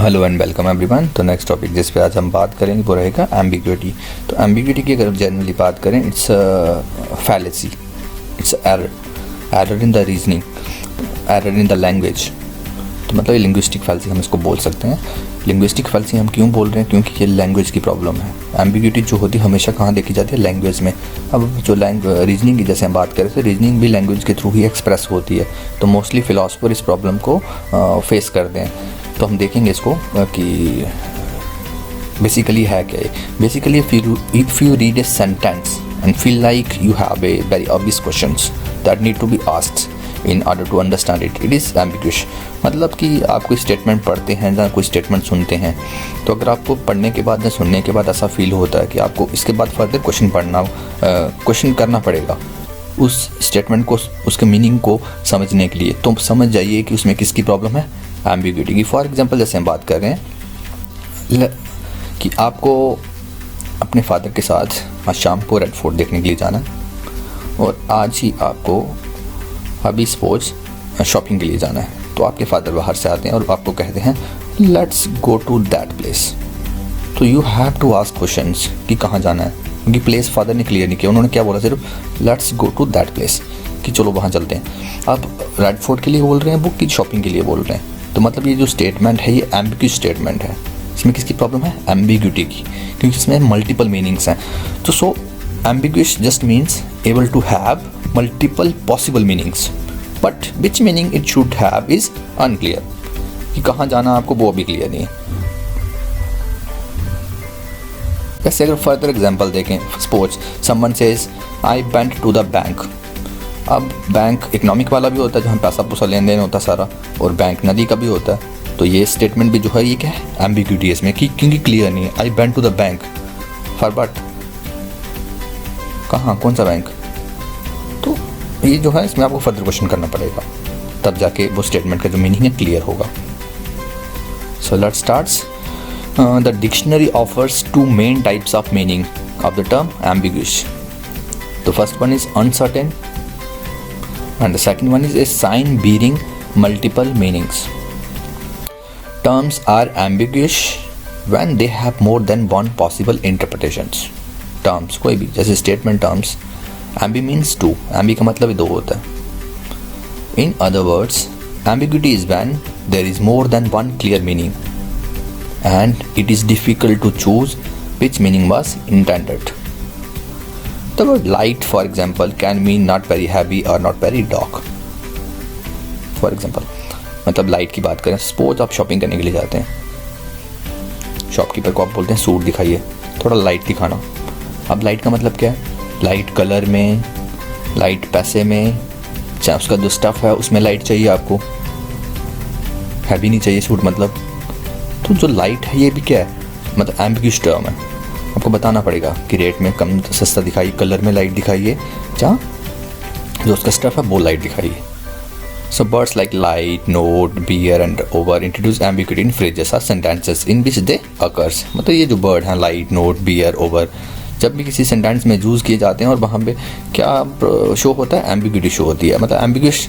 Hello and welcome everyone. तो next topic जिस पे आज हम बात करेंगे वो रहेगा एम्बिग्विटी। तो एम्बिग्विटी की अगर जनरली बात करें, it's fallacy, it's error in the reasoning, error in the language. तो मतलब ये लिंग्विस्टिक फैलेसी हम इसको बोल सकते हैं। लिंग्विस्टिक फैलेसी हम क्यों बोल रहे हैं? क्योंकि ये लैंग्वेज की प्रॉब्लम है। एम्बिग्विटी जो होती है हमेशा कहाँ देखी जाती है? लैंग्वेज में। अब जो रीजनिंग की जैसे हम बात करें तो रीजनिंग भी लैंग्वेज के थ्रू ही एक्सप्रेस होती है। तो मोस्टली फिलोसफर इस प्रॉब्लम को फेस करते हैं। तो हम देखेंगे इसको कि बेसिकली है क्या। Basically if you read a sentence and feel like you have a very obvious questions that need to be asked in order to understand it, it is ambiguous। मतलब कि आप कोई स्टेटमेंट पढ़ते हैं या कोई स्टेटमेंट सुनते हैं, तो अगर आपको पढ़ने के बाद या सुनने के बाद ऐसा फील होता है कि आपको इसके बाद फर्दर क्वेश्चन करना पड़ेगा उस स्टेटमेंट को, उसके मीनिंग को समझने के लिए, तो समझ जाइए कि उसमें किसकी प्रॉब्लम है? एम्बिग्विटी की। फॉर एग्जांपल जैसे हम बात कर रहे हैं कि आपको अपने फादर के साथ आज शाम को रेड फोर्ट देखने के लिए जाना है और आज ही आपको अभी सपोज शॉपिंग के लिए जाना है। तो आपके फादर बाहर से आते हैं और आपको कहते हैं let's go to that place. तो you have to ask questions कि कहाँ जाना है, क्योंकि प्लेस फादर ने क्लियर नहीं किया। उन्होंने क्या बोला? सिर्फ let's go to that place, कि चलो वहाँ चलते हैं। आप रेड फोर्ट के लिए बोल रहे हैं, बुक की शॉपिंग के लिए बोल रहे हैं। तो मतलब ये जो स्टेटमेंट है ये एम्बिग्यूअस स्टेटमेंट है। इसमें किसकी प्रॉब्लम है? एम्बिग्विटी की, क्योंकि इसमें मल्टीपल मीनिंग्स हैं। तो so ambiguous just means able to have multiple possible meanings, but which meaning it should have is unclear. कि कहाँ जाना आपको वो अभी क्लियर नहीं है। वैसे अगर फर्दर एग्जाम्पल देखें, suppose someone says I went to the bank. अब बैंक इकोनॉमिक वाला भी होता है जहाँ पैसा पूसा लेन देन होता है सारा, और बैंक नदी का भी होता है। तो ये स्टेटमेंट भी जो है ये क्या है? एम्बिग्विटी है इसमें, कि क्योंकि क्लियर नहीं है। I went to the bank for but कहाँ, कौन सा बैंक? तो ये जो है इसमें आपको फर्दर क्वेश्चन करना पड़ेगा, तब जाके वो स्टेटमेंट का जो मीनिंग है क्लियर होगा। So let's starts. The dictionary offers two main types of meaning of the term ambiguous. The first one is uncertain and the second one is a sign bearing multiple meanings. Terms are ambiguous when they have more than one possible interpretations. Terms कोई भी, जैसे statement terms, ambi means two, ambi का मतलब ही दो होता है। In other words, ambiguity is when there is more than one clear meaning and it is difficult to choose which meaning was intended. The word light, for example, can mean not very heavy or not very dark. For example, मतलब light की बात करें, suppose आप shopping करने के लिए जाते हैं, शॉपकीपर को आप बोलते हैं सूट दिखाइए, थोड़ा लाइट दिखाना। अब लाइट का मतलब क्या है? लाइट कलर में, लाइट पैसे में, चाहे उसका जो स्टफ़ है उसमें लाइट चाहिए आपको, हैवी नहीं चाहिए सूट मतलब। तो जो लाइट है ये भी क्या है? मतलब एम्बिग्यूअस टर्म है। आपको बताना पड़ेगा कि रेट में कम सस्ता दिखाइए, कलर में लाइट दिखाइए, जहाँ जो उसका स्टफ़ है वो लाइट दिखाइए। So words like light, note, bear and over introduce ambiguity in phrases और sentences in which they occurs. मतलब ये जो वर्ड हैं लाइट, नोट, बियर, ओवर, जब भी किसी सेंटेंस में यूज़ किए जाते हैं और वहाँ पे क्या शो होता है? एम्बिग्विटी शो होती है। मतलब एम्बिग्यूअस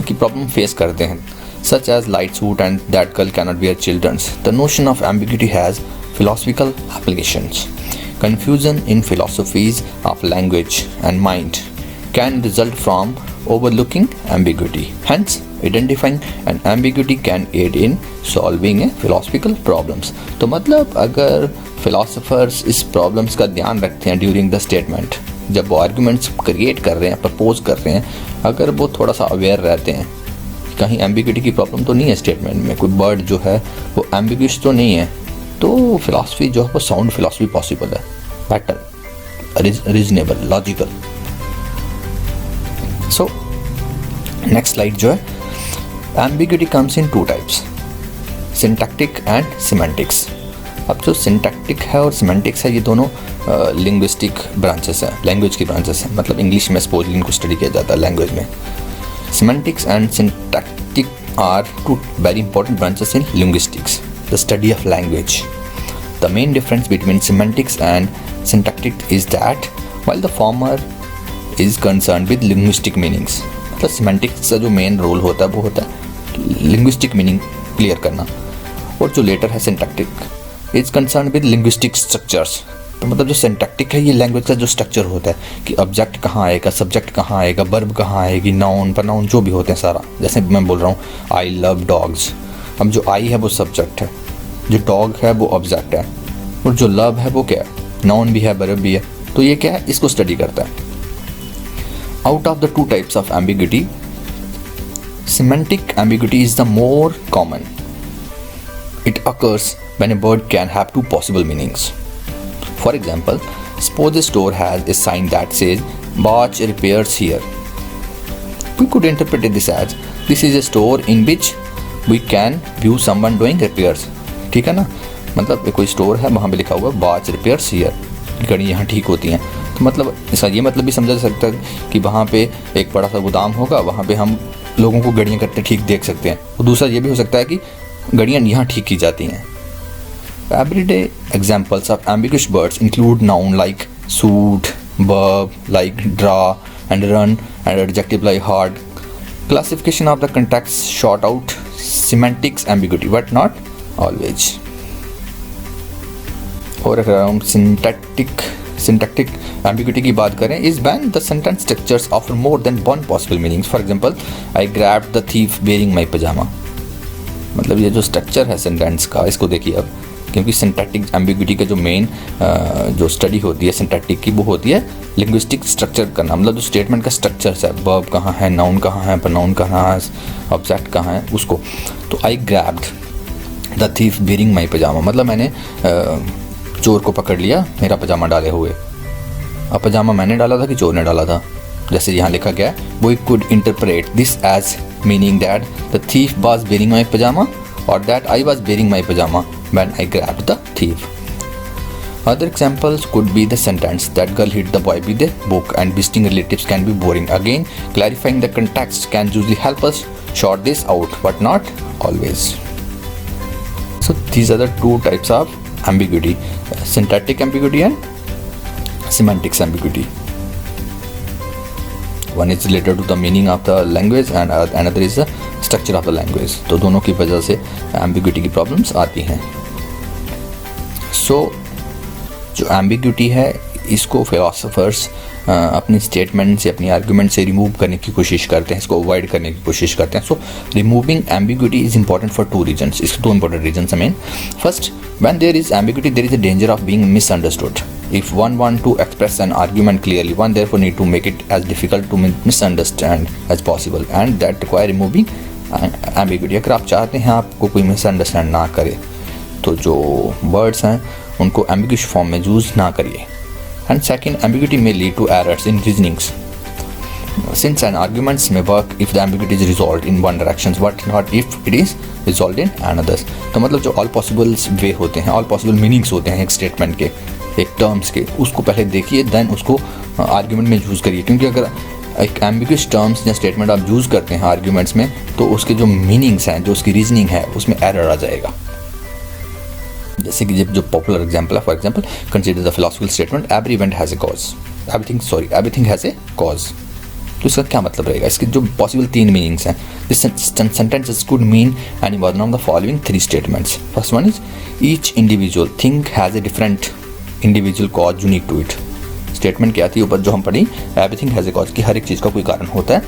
की प्रॉब्लम फेस करते हैं। Such as light suit and that girl cannot be a childrens. The notion of ambiguity has philosophical applications. Confusion in philosophies of language and mind can result from overlooking ambiguity. Hence, identifying an ambiguity can aid in solving a philosophical problems. तो मतलब अगर philosophers इस problems का ध्यान रखते हैं during the statement, जब वो arguments create कर रहे हैं, propose कर रहे हैं, अगर वो थोड़ा सा aware रहते हैं कहीं ambiguity की problem तो नहीं है statement में, कोई word जो है वो ambiguous तो नहीं है, तो फिलॉसफी जो है वो साउंड फिलॉसफी पॉसिबल है, better, reasonable, logical. So next slide जो है, ambiguity comes in two types, syntactic and semantics. अब जो सिंटैक्टिक है और सिमेंटिक्स है ये दोनों लिंग्विस्टिक ब्रांचेस हैं, लैंग्वेज की ब्रांचेस हैं। मतलब इंग्लिश में सपोज इनको स्टडी किया जाता है लैंग्वेज में। Semantics and syntactic are two very important branches in linguistics, the study of language. The main difference between semantics and syntactic is that while the former is concerned with linguistic meanings, मतलब semantics का जो main role होता है वो होता है linguistic meaning clear करना, और जो लेटर है syntactic is concern with linguistic structures. तो मतलब जो सिंटैक्टिक है ये लैंग्वेज का जो स्ट्रक्चर होता है कि ऑब्जेक्ट कहाँ आएगा, सब्जेक्ट कहाँ आएगा, वर्ब कहाँ आएगी, नाउन प्रोनाउन जो भी होते हैं सारा। जैसे मैं बोल रहा हूँ आई लव डॉग्स, अब जो आई है वो सब्जेक्ट है, जो डॉग है वो ऑब्जेक्ट है, और जो लव है वो क्या है, नाउन भी है वर्ब भी है। तो ये क्या है, इसको स्टडी करता है। Out of the two types of ambiguity, semantic ambiguity is the more common. It occurs when a word can have two possible meanings. For example, suppose a store has a sign that says "Watch repairs here." We could interpret this as this is a store in which we can view someone doing repairs. ठीक है ना, मतलब कोई store है वहाँ पे लिखा हुआ "Watch repairs here." घड़ी यहाँ ठीक होती हैं। तो मतलब इसका ये मतलब भी समझा जा सकता है कि वहाँ पे एक बड़ा सा गोदाम होगा, वहाँ पे हम लोगों को घड़ियाँ करते ठीक देख सकते हैं। और दूसरा ये भी हो सकता है कि घड़ियाँ यहाँ ठीक की जाती हैं। Everyday examples of ambiguous words include noun like suit, verb like draw and run, and adjective like hard. Classification of the context short out semantics ambiguity but not always. और अगर हम सिंटैक्टिक एम्बिग्यूटी की बात करें, is when the sentence structures offer more than one possible meanings. For example, I grabbed the thief wearing my pyjama. मतलब ये जो structure है सेंटेंस का, इसको देखिए अब, क्योंकि सिंटैक्टिक एम्बिग्यूटी का जो मेन जो स्टडी होती है सिंटैक्टिक की, वो होती है लिंग्विस्टिक स्ट्रक्चर करना। मतलब जो स्टेटमेंट का स्ट्रक्चर है, वर्ब कहाँ है, नाउन कहाँ है, प्रोनाउन कहाँ है, ऑब्जेक्ट कहाँ है, उसको। तो I grabbed the thief wearing my pyjama, मतलब मैंने चोर को पकड़ लिया मेरा पजामा डाले हुए। अब पजामा मैंने डाला था कि चोर ने डाला था, जैसे यहाँ लिखा गया है। We could interpret this as meaning that the thief was wearing my pyjama और that I was wearing my pyjama when I grabbed the thief. Other examples could be the sentence that girl hit the boy with a book and visiting relatives can be boring. Again, clarifying the context can usually help us sort this out, but not always. So these are the two types of ambiguity: syntactic ambiguity and semantics ambiguity. One is related to the meaning of the language and another is the structure of the language. तो दोनों की वजह से ambiguity की problems आती हैं। So जो ambiguity है इसको philosophers अपनी स्टेटमेंट से, अपनी आर्ग्यूमेंट से रिमूव करने की कोशिश करते हैं, इसको अवॉइड करने की कोशिश करते हैं। So removing ambiguity is important for two reasons. इसके दो इंपॉर्टेंट रीजन्स हैं main. First, when there is ambiguity there is a danger of being misunderstood. If one want to express an argument clearly, one therefore need to make it as difficult to misunderstand as possible, and that require removing ambiguity. अगर आप चाहते हैं आपको कोई misunderstand ना करे, तो जो वर्ड्स हैं उनको एम्बिग्यूस फॉर्म में यूज़ ना करिए। And second, ambiguity may lead to errors in reasonings. Since an arguments may work if the ambiguity is resolved in one direction, but not if it is resolved in another. तो मतलब जो all possible वे होते हैं, all possible meanings होते हैं एक statement के, एक टर्म्स के, उसको पहले देखिए, देन उसको आर्ग्यूमेंट में यूज़ करिए। क्योंकि अगर एक एम्बिग्यूस टर्म्स या स्टेटमेंट आप यूज़ करते हैं आर्ग्यूमेंट्स में, तो उसके जो मीनिंग्स हैं, जो उसकी रीजनिंग है, उसमें एरर आ जाएगा। जैसे कि जो पॉपुलर एग्जांपल है, for example, consider the philosophical statement every event has a cause, everything has a cause. तो इसका क्या मतलब रहेगा? इसके जो पॉसिबल तीन मीनिंग्स हैं, this sentence could mean any one of the following three statements. First one is each individual thing has a different individual cause unique to it. Statement क्या थी ऊपर जो हम पढ़ी, एवरीथिंग हैज़ ए कॉज, कि हर एक चीज़ का कोई कारण होता है।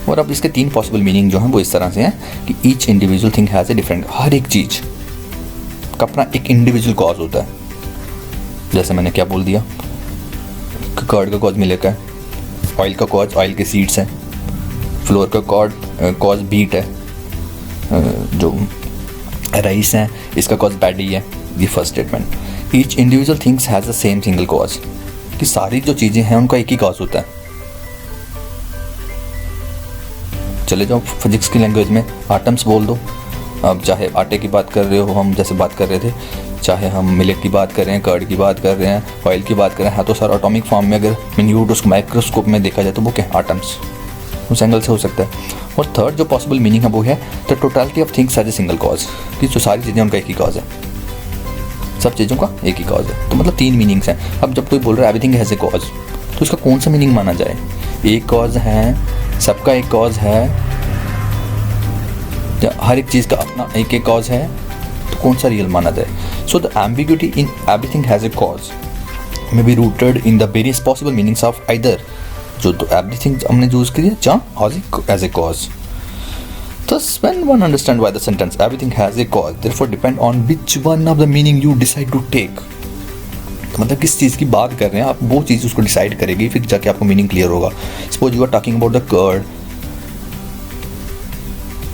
और अब इसके तीन पॉसिबल मीनिंग जो हैं वो इस तरह से हैं कि each individual thing has a different, हर एक चीज़ का अपना एक इंडिविजुअल कॉज होता है। जैसे मैंने क्या बोल दिया, कर्ड का कॉज मिल्क है, ऑयल का कॉज ऑयल के सीड्स हैं, फ्लोर का कॉज बीट है, जो राइस है इसका कॉज पैडी है। ये first statement. Each individual things has the same single cause, कि सारी जो चीज़ें हैं उनका एक ही कॉज होता है। चले जाओ फिजिक्स की लैंग्वेज में, आटम्स बोल दो। अब चाहे आटे की बात कर रहे हो, हम जैसे बात कर रहे थे, चाहे हम मिल्क की बात कर रहे हैं, कर्ड की बात कर रहे हैं, ऑयल की बात कर रहे हैं, तो सर एटॉमिक फॉर्म में अगर मिन्यूट उसको माइक्रोस्कोप में देखा जाए तो वो क्या है? आटम्स। उस एंगल से हो सकता है। और थर्ड जो पॉसिबल मीनिंग है वो है the totality of things has a single cause, कि जो सारी चीज़ें उनका एक ही कॉज है, सब चीज़ों का एक ही कॉज है। तो मतलब तीन मीनिंग्स हैं। अब जब कोई बोल रहा है एवरीथिंग हैज़ ए कॉज, तो इसका कौन सा मीनिंग माना जाए? एक कॉज है, सबका एक कॉज है, हर एक चीज़ का अपना एक एक कॉज है, तो कौन सा रियल माना जाए। So the ambiguity in everything has a cause may be rooted in the various possible meanings of either, जो तो एवरीथिंग हमने यूज किया जहाँ as a cause. Thus, when one understands why the sentence everything has a cause, therefore depend on which one of the meaning you decide to take. तो मतलब किस चीज़ की बात कर रहे हैं आप, वो चीज़ उसको डिसाइड करेगी, फिर जाके आपको मीनिंग क्लियर होगा। Suppose you are talking about the curd,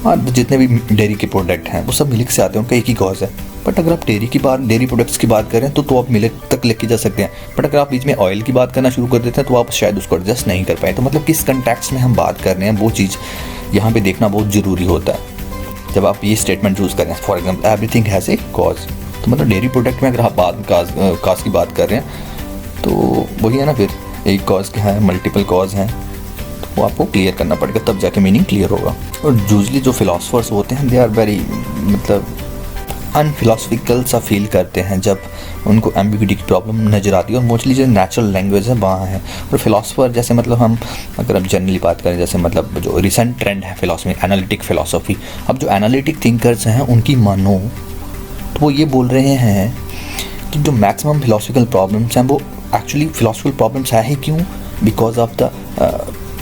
और जितने भी डेयरी के प्रोडक्ट हैं वो सब मिल्क से आते हैं, उनका एक ही कॉज है। बट अगर आप डेयरी प्रोडक्ट्स की बात करें तो आप मिल्क तक लेके जा सकते हैं। बट अगर आप बीच में ऑयल की बात करना शुरू कर देते हैं तो आप शायद उसको एडजस्ट नहीं कर पाए। तो मतलब किस कंटेक्स्ट में हम बात कर रहे हैं वो चीज़ यहाँ पे देखना बहुत ज़रूरी होता है जब आप ये स्टेटमेंट यूज़ करें। For example everything has a cause, तो मतलब डेयरी प्रोडक्ट में अगर आप काज की बात कर रहे हैं तो वही है ना, फिर एक कॉज क्या है, मल्टीपल कॉज हैं, तो वो आपको क्लियर करना पड़ेगा, तब जाके मीनिंग क्लियर होगा। और यूजली जो फिलोसफर्स होते हैं दे आर वेरी मतलब अनफिलोसफिकल सा फील करते हैं जब उनको एम्बिग्यूटी की प्रॉब्लम नज़र आती है, और मोस्टली जो नेचुरल लैंग्वेज है वहाँ है। और फिलोसफर जैसे मतलब हम अगर अब जनरली बात करें, जैसे मतलब जो रिसेंट ट्रेंड है फिलोसफी, एनालिटिक फिलोसफी, अब जो एनालिटिक थिंकर्स हैं उनकी मानो तो वो ये बोल रहे हैं कि जो मैक्सिमम फिलोसफिकल प्रॉब्लम्स हैं वो एक्चुअली फिलोसफिकल प्रॉब्लम्स है ही क्यों, because of the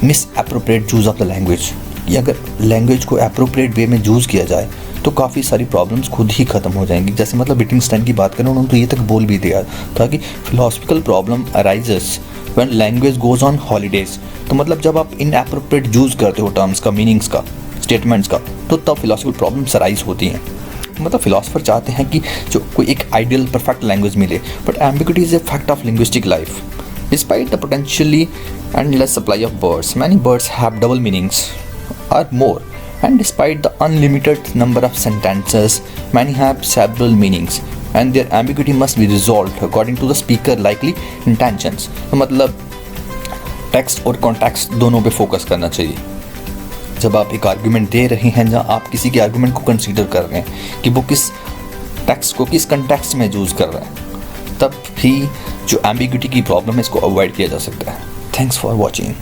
miss appropriate use of the language. कि अगर लैंग्वेज को अप्रोप्रिएट वे में यूज़ किया जाए तो काफ़ी सारी प्रॉब्लम्स खुद ही ख़त्म हो जाएंगी। जैसे मतलब विटगेनस्टाइन की बात करें, उन्होंने तो ये तक बोल भी दिया था कि philosophical problem arises when language goes on holidays. तो मतलब जब आप इनएप्रोप्रिएट यूज़ करते हो टर्म्स का, मीनिंग्स का, स्टेटमेंट्स का, तो तब फिलोसफिकल प्रॉब्लम्स अराइज होती हैं। मतलब फिलोसफर चाहते हैं कि जो कोई एक आइडियल परफेक्ट लैंग्वेज मिले, but ambiguity is a fact of linguistic life. Despite the potentially endless supply of words, many words have double meanings or more, and despite the unlimited number of sentences, many have several meanings, and their ambiguity must be resolved according to the speaker likely intentions. तो मतलब text और context दोनों पे focus करना चाहिए। जब आप एक आर्गुमेंट दे रहे हैं, जहाँ आप किसी के आर्गुमेंट को कंसीडर कर रहे हैं कि वो किस टेक्स्ट को किस कंटेक्स्ट में यूज़ कर रहे हैं, तब भी जो एम्बिग्यूटी की प्रॉब्लम है इसको अवॉइड किया जा सकता है। Thanks for watching.